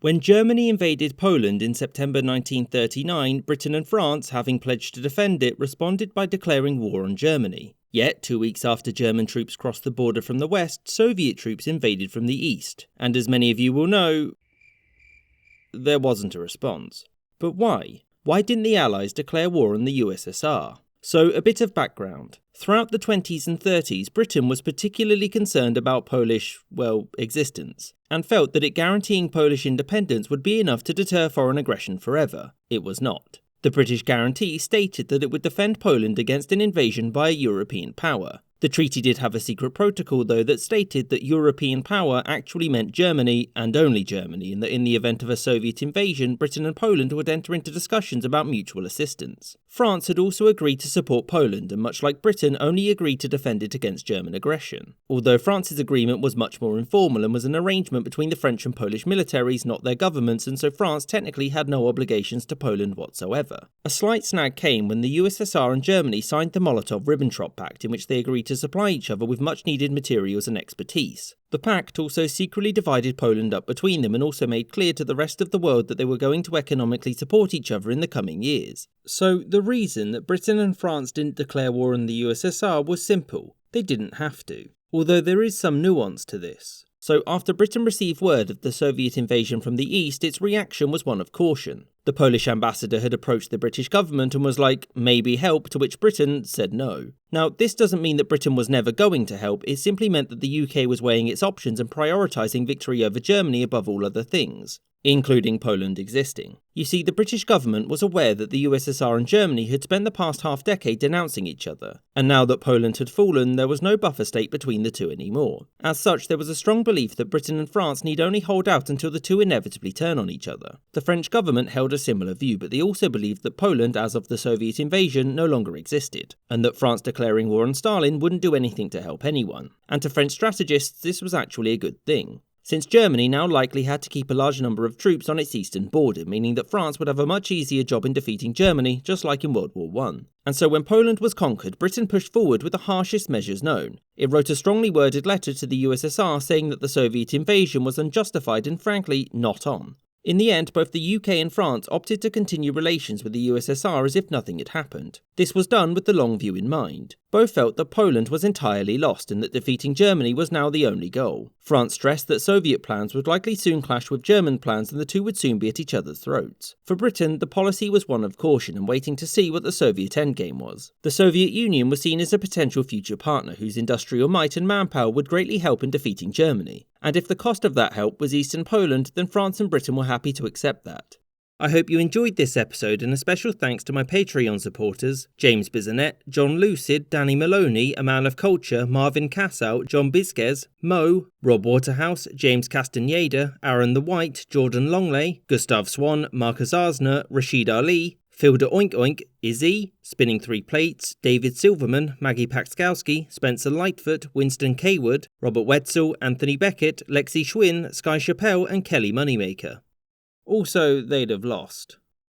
When Germany invaded Poland in September 1939, Britain and France, having pledged to defend it, responded by declaring war on Germany. Yet, 2 weeks after German troops crossed the border from the west, Soviet troops invaded from the east. And as many of you will know, there wasn't a response. But why? Why didn't the Allies declare war on the USSR? So, a bit of background. Throughout the 20s and 30s, Britain was particularly concerned about Polish, existence, and felt that it guaranteeing Polish independence would be enough to deter foreign aggression forever. It was not. The British guarantee stated that it would defend Poland against an invasion by a European power. The treaty did have a secret protocol, though, that stated that European power actually meant Germany, and only Germany, and that in the event of a Soviet invasion, Britain and Poland would enter into discussions about mutual assistance. France had also agreed to support Poland, and much like Britain, only agreed to defend it against German aggression. Although France's agreement was much more informal and was an arrangement between the French and Polish militaries, not their governments, and so France technically had no obligations to Poland whatsoever. A slight snag came when the USSR and Germany signed the Molotov-Ribbentrop Pact, in which they agreed to supply each other with much-needed materials and expertise. The pact also secretly divided Poland up between them and also made clear to the rest of the world that they were going to economically support each other in the coming years. So the reason that Britain and France didn't declare war on the USSR was simple. They didn't have to. Although there is some nuance to this. So after Britain received word of the Soviet invasion from the east, its reaction was one of caution. The Polish ambassador had approached the British government and was like, maybe help, to which Britain said no. Now, this doesn't mean that Britain was never going to help, it simply meant that the UK was weighing its options and prioritising victory over Germany above all other things, including Poland existing. You see, the British government was aware that the USSR and Germany had spent the past half-decade denouncing each other, and now that Poland had fallen, there was no buffer state between the two anymore. As such, there was a strong belief that Britain and France need only hold out until the two inevitably turn on each other. The French government held a similar view, but they also believed that Poland, as of the Soviet invasion, no longer existed, and that France declaring war on Stalin wouldn't do anything to help anyone. And to French strategists, this was actually a good thing, since Germany now likely had to keep a large number of troops on its eastern border, meaning that France would have a much easier job in defeating Germany, just like in World War I. And so when Poland was conquered, Britain pushed forward with the harshest measures known. It wrote a strongly worded letter to the USSR saying that the Soviet invasion was unjustified and frankly not on. In the end, both the UK and France opted to continue relations with the USSR as if nothing had happened. This was done with the long view in mind. Both felt that Poland was entirely lost and that defeating Germany was now the only goal. France stressed that Soviet plans would likely soon clash with German plans and the two would soon be at each other's throats. For Britain, the policy was one of caution and waiting to see what the Soviet endgame was. The Soviet Union was seen as a potential future partner whose industrial might and manpower would greatly help in defeating Germany. And if the cost of that help was Eastern Poland, then France and Britain were happy to accept that. I hope you enjoyed this episode, and a special thanks to my Patreon supporters, James Bisonet, John Lucid, Danny Maloney, A Man of Culture, Marvin Cassow, John Bizquez, Mo, Rob Waterhouse, James Castaneda, Aaron the White, Jordan Longley, Gustav Swan, Marcus Arsner, Rashid Ali, Filda Oink Oink, Izzy, Spinning Three Plates, David Silverman, Maggie Paxkowski, Spencer Lightfoot, Winston Kaywood, Robert Wetzel, Anthony Beckett, Lexi Schwinn, Sky Chappelle and Kelly Moneymaker. Also, they'd have lost.